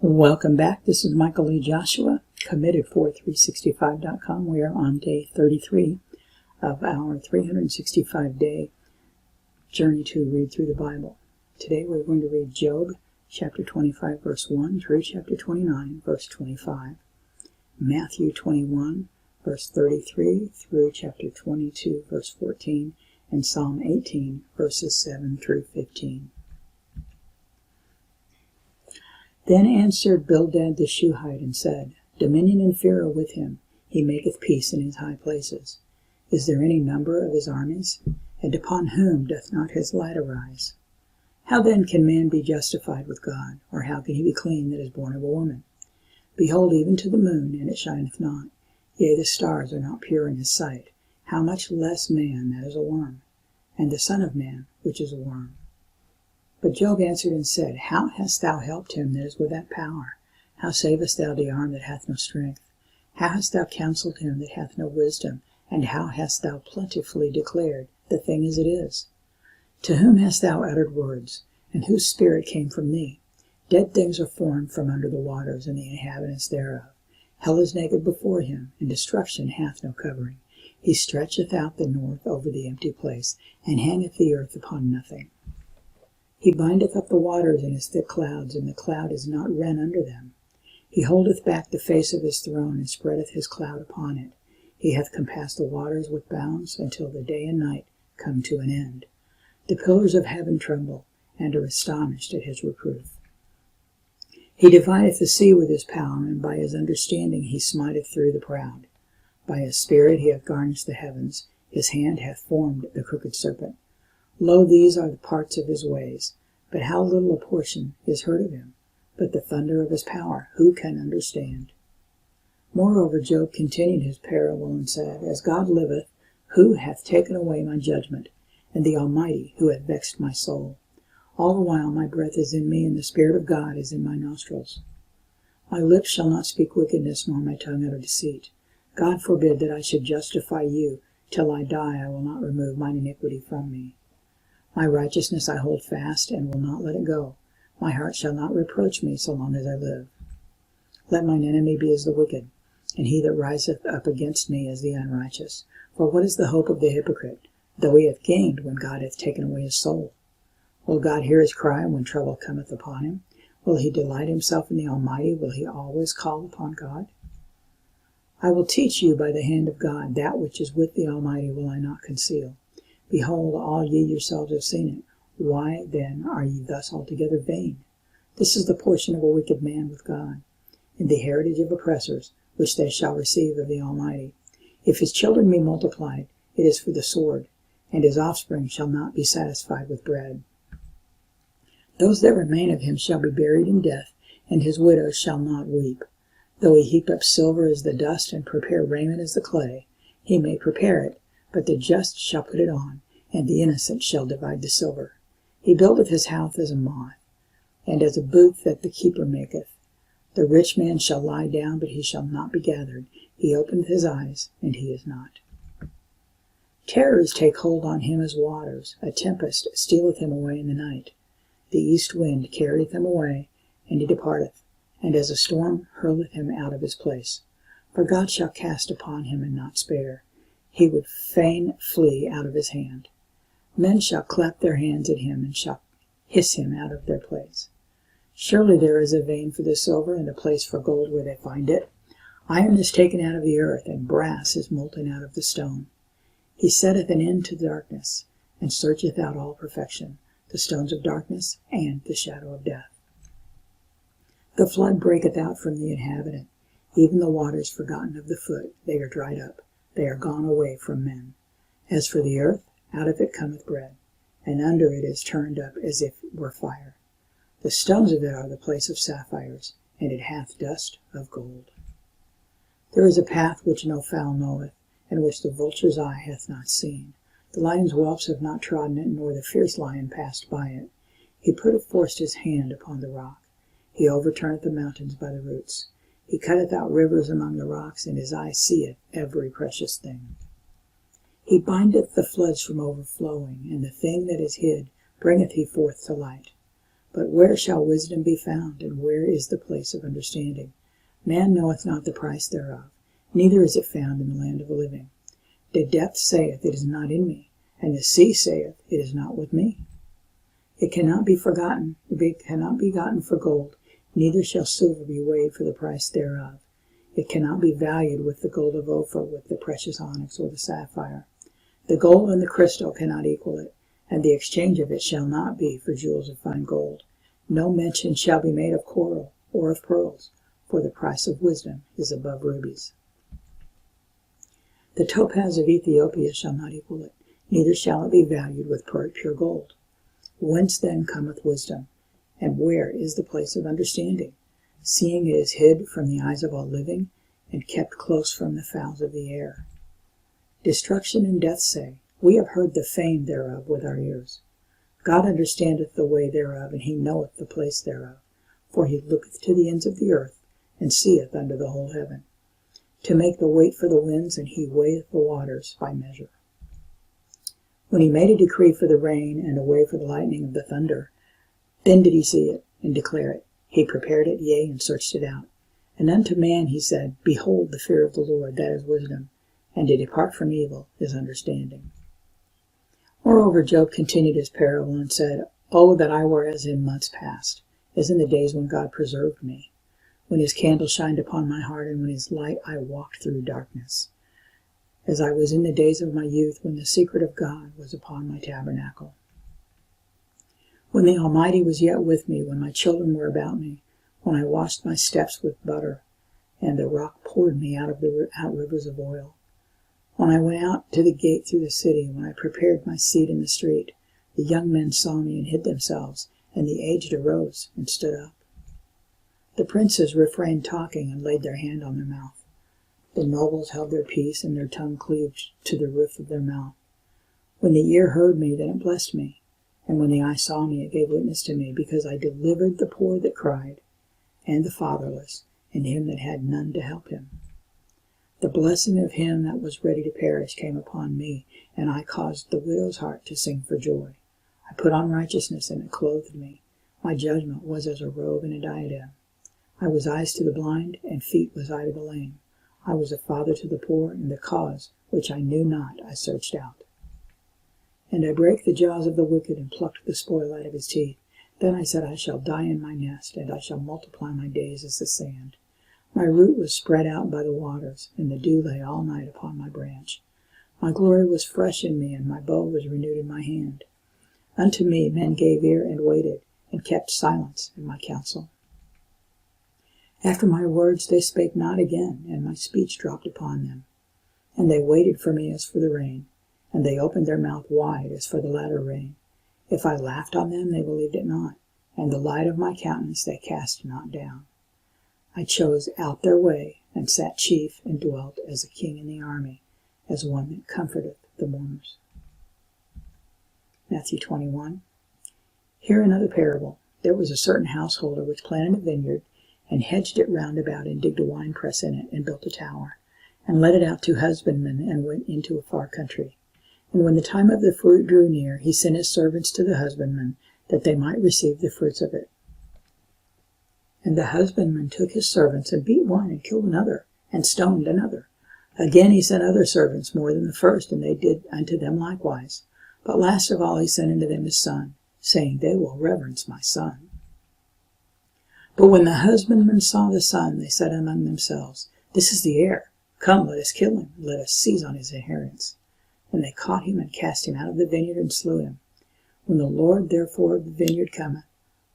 Welcome back. This is Michael Lee Joshua, committed4365.com. We are on day 33 of our 365-day journey to read through the Bible. Today we're going to read Job, chapter 25, verse 1 through chapter 29, verse 25, Matthew 21, verse 33 through chapter 22, verse 14, and Psalm 18, verses 7 through 15. Then answered Bildad the Shuhite and said, Dominion and fear are with him. He maketh peace in his high places. Is there any number of his armies? And upon whom doth not his light arise? How then can man be justified with God? Or how can he be clean that is born of a woman? Behold, even to the moon, and it shineth not. Yea, the stars are not pure in his sight. How much less man that is a worm? And the Son of Man, which is a worm? But Job answered and said, How hast thou helped him that is without power? How savest thou the arm that hath no strength? How hast thou counselled him that hath no wisdom? And how hast thou plentifully declared the thing as it is? To whom hast thou uttered words? And whose spirit came from thee? Dead things are formed from under the waters, and the inhabitants thereof. Hell is naked before him, and destruction hath no covering. He stretcheth out the north over the empty place, and hangeth the earth upon nothing. He bindeth up the waters in his thick clouds, and the cloud is not rent under them. He holdeth back the face of his throne, and spreadeth his cloud upon it. He hath compassed the waters with bounds, until the day and night come to an end. The pillars of heaven tremble, and are astonished at his reproof. He divideth the sea with his power, and by his understanding he smiteth through the proud. By his spirit he hath garnished the heavens, his hand hath formed the crooked serpent. Lo, these are the parts of his ways, but how little a portion is heard of him. But the thunder of his power, who can understand? Moreover, Job continued his parable and said, As God liveth, who hath taken away my judgment, and the Almighty, who hath vexed my soul? All the while my breath is in me, and the Spirit of God is in my nostrils. My lips shall not speak wickedness, nor my tongue utter deceit. God forbid that I should justify you. Till I die I will not remove mine iniquity from me. My righteousness I hold fast, and will not let it go. My heart shall not reproach me so long as I live. Let mine enemy be as the wicked, and he that riseth up against me as the unrighteous. For what is the hope of the hypocrite, though he hath gained when God hath taken away his soul? Will God hear his cry when trouble cometh upon him? Will he delight himself in the Almighty? Will he always call upon God? I will teach you by the hand of God. That which is with the Almighty will I not conceal. Behold, all ye yourselves have seen it. Why then are ye thus altogether vain? This is the portion of a wicked man with God, and the heritage of oppressors, which they shall receive of the Almighty. If his children be multiplied, it is for the sword, and his offspring shall not be satisfied with bread. Those that remain of him shall be buried in death, and his widows shall not weep. Though he heap up silver as the dust, and prepare raiment as the clay, he may prepare it, but the just shall put it on, and the innocent shall divide the silver. He buildeth his house as a moth, and as a booth that the keeper maketh. The rich man shall lie down, but he shall not be gathered. He openeth his eyes, and he is not. Terrors take hold on him as waters. A tempest stealeth him away in the night. The east wind carrieth him away, and he departeth, and as a storm hurleth him out of his place. For God shall cast upon him and not spare. He would fain flee out of his hand. Men shall clap their hands at him, and shall hiss him out of their place. Surely there is a vein for the silver, and a place for gold where they find it. Iron is taken out of the earth, and brass is molten out of the stone. He setteth an end to darkness, and searcheth out all perfection, the stones of darkness, and the shadow of death. The flood breaketh out from the inhabitant, even the waters forgotten of the foot, they are dried up. They are gone away from men. As for the earth, out of it cometh bread, and under it is turned up as if it were fire. The stones of it are the place of sapphires, and it hath dust of gold. There is a path which no fowl knoweth, and which the vulture's eye hath not seen. The lion's whelps have not trodden it, nor the fierce lion passed by it. He putteth forth his hand upon the rock. He overturneth the mountains by the roots. He cutteth out rivers among the rocks, and his eye seeth every precious thing. He bindeth the floods from overflowing, and the thing that is hid bringeth he forth to light. But where shall wisdom be found, and where is the place of understanding? Man knoweth not the price thereof, neither is it found in the land of the living. The depth saith, It is not in me, and the sea saith, It is not with me. It cannot be forgotten, it cannot be gotten for gold, neither shall silver be weighed for the price thereof. It cannot be valued with the gold of Ophir, with the precious onyx or the sapphire. The gold and the crystal cannot equal it, and the exchange of it shall not be for jewels of fine gold. No mention shall be made of coral or of pearls, for the price of wisdom is above rubies. The topaz of Ethiopia shall not equal it, neither shall it be valued with pure gold. Whence then cometh wisdom, and where is the place of understanding? Seeing it is hid from the eyes of all living, and kept close from the fowls of the air. Destruction and death say, We have heard the fame thereof with our ears. God understandeth the way thereof, and he knoweth the place thereof. For he looketh to the ends of the earth, and seeth under the whole heaven, to make the weight for the winds, and he weigheth the waters by measure. When he made a decree for the rain, and a way for the lightning of the thunder, then did he see it, and declare it. He prepared it, yea, and searched it out. And unto man he said, Behold, the fear of the Lord, that is wisdom, and to depart from evil is understanding. Moreover, Job continued his parable, and said, Oh, that I were as in months past, as in the days when God preserved me, when his candle shined upon my heart, and when his light I walked through darkness, as I was in the days of my youth, when the secret of God was upon my tabernacle. When the Almighty was yet with me, when my children were about me, when I washed my steps with butter, and the rock poured me out rivers of oil. When I went out to the gate through the city, when I prepared my seat in the street, the young men saw me and hid themselves, and the aged arose and stood up. The princes refrained talking and laid their hand on their mouth. The nobles held their peace, and their tongue cleaved to the roof of their mouth. When the ear heard me, then it blessed me, and when the eye saw me, it gave witness to me, because I delivered the poor that cried, and the fatherless, and him that had none to help him. The blessing of him that was ready to perish came upon me, and I caused the widow's heart to sing for joy. I put on righteousness, and it clothed me. My judgment was as a robe and a diadem. I was eyes to the blind, and feet was I to the lame. I was a father to the poor, and the cause which I knew not I searched out. And I brake the jaws of the wicked, and plucked the spoil out of his teeth. Then I said, I shall die in my nest, and I shall multiply my days as the sand. My root was spread out by the waters, and the dew lay all night upon my branch. My glory was fresh in me, and my bow was renewed in my hand. Unto me men gave ear and waited, and kept silence in my counsel. After my words they spake not again, and my speech dropped upon them. And they waited for me as for the rain, and they opened their mouth wide as for the latter rain. If I laughed on them, they believed it not, and the light of my countenance they cast not down. I chose out their way, and sat chief, and dwelt as a king in the army, as one that comforteth the mourners. Matthew 21. Here another parable. There was a certain householder which planted a vineyard, and hedged it round about, and digged a winepress in it, and built a tower, and let it out to husbandmen, and went into a far country. And when the time of the fruit drew near, he sent his servants to the husbandmen, that they might receive the fruits of it. And the husbandman took his servants, and beat one, and killed another, and stoned another. Again he sent other servants more than the first, and they did unto them likewise. But last of all he sent unto them his son, saying, They will reverence my son. But when the husbandmen saw the son, they said among themselves, This is the heir. Come, let us kill him, and let us seize on his inheritance. And they caught him, and cast him out of the vineyard, and slew him. When the Lord therefore of the vineyard cometh,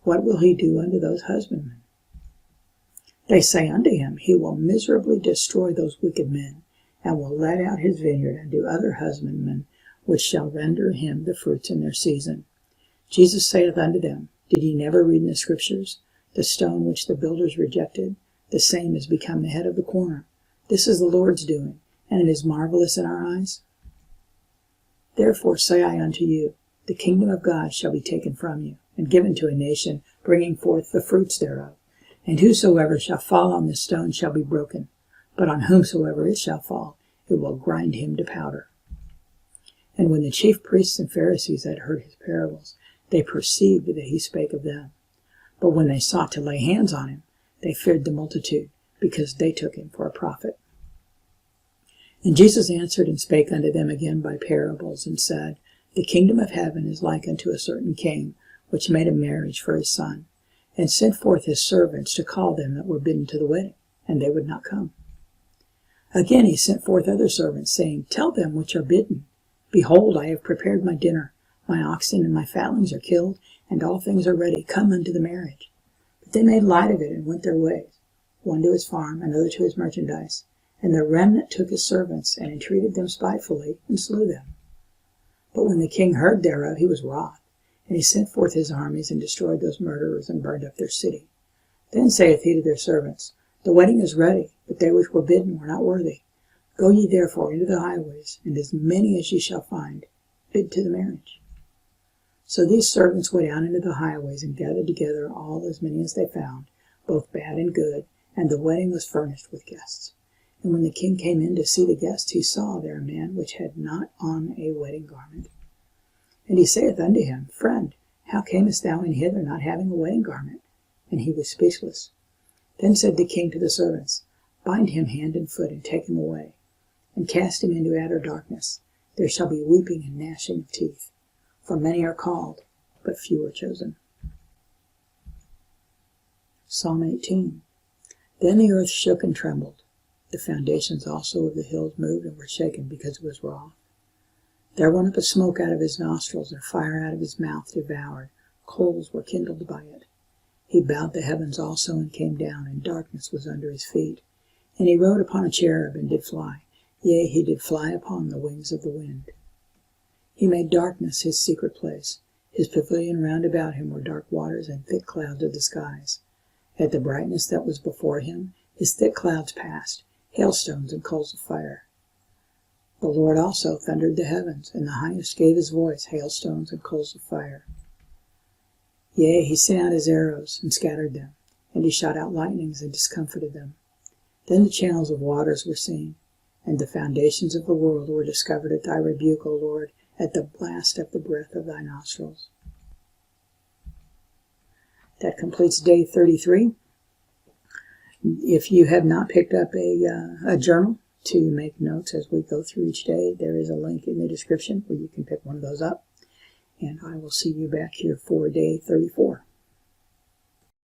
what will he do unto those husbandmen? They say unto him, He will miserably destroy those wicked men, and will let out his vineyard unto other husbandmen, which shall render him the fruits in their season. Jesus saith unto them, Did ye never read in the Scriptures, The stone which the builders rejected, the same is become the head of the corner. This is the Lord's doing, and it is marvelous in our eyes. Therefore say I unto you, the kingdom of God shall be taken from you, and given to a nation, bringing forth the fruits thereof. And whosoever shall fall on this stone shall be broken, but on whomsoever it shall fall, it will grind him to powder. And when the chief priests and Pharisees had heard his parables, they perceived that he spake of them. But when they sought to lay hands on him, they feared the multitude, because they took him for a prophet. And Jesus answered and spake unto them again by parables, and said, The kingdom of heaven is like unto a certain king, which made a marriage for his son, and sent forth his servants to call them that were bidden to the wedding, and they would not come. Again he sent forth other servants, saying, Tell them which are bidden, Behold, I have prepared my dinner, my oxen and my fatlings are killed, and all things are ready, come unto the marriage. But they made light of it, and went their ways, one to his farm, another to his merchandise. And the remnant took his servants, and entreated them spitefully, and slew them. But when the king heard thereof, he was wroth, and he sent forth his armies, and destroyed those murderers, and burned up their city. Then saith he to their servants, The wedding is ready, but they which were bidden were not worthy. Go ye therefore into the highways, and as many as ye shall find, bid to the marriage. So these servants went out into the highways, and gathered together all as many as they found, both bad and good, and the wedding was furnished with guests. And when the king came in to see the guests, he saw there a man which had not on a wedding garment. And he saith unto him, Friend, how camest thou in hither not having a wedding garment? And he was speechless. Then said the king to the servants, Bind him hand and foot, and take him away, and cast him into outer darkness. There shall be weeping and gnashing of teeth. For many are called, but few are chosen. Psalm 18. Then the earth shook and trembled. The foundations also of the hills moved and were shaken, because it was wroth. There went up a smoke out of his nostrils, and fire out of his mouth devoured. Coals were kindled by it. He bowed the heavens also, and came down, and darkness was under his feet. And he rode upon a cherub, and did fly. Yea, he did fly upon the wings of the wind. He made darkness his secret place. His pavilion round about him were dark waters, and thick clouds of the skies. At the brightness that was before him, his thick clouds passed, hailstones and coals of fire. The Lord also thundered the heavens, and the highest gave his voice, hailstones and coals of fire. Yea, he sent out his arrows, and scattered them, and he shot out lightnings, and discomfited them. Then the channels of waters were seen, and the foundations of the world were discovered at thy rebuke, O Lord, at the blast of the breath of thy nostrils. That completes day 33. If you have not picked up a journal to make notes as we go through each day, there is a link in the description where you can pick one of those up. And I will see you back here for day 34.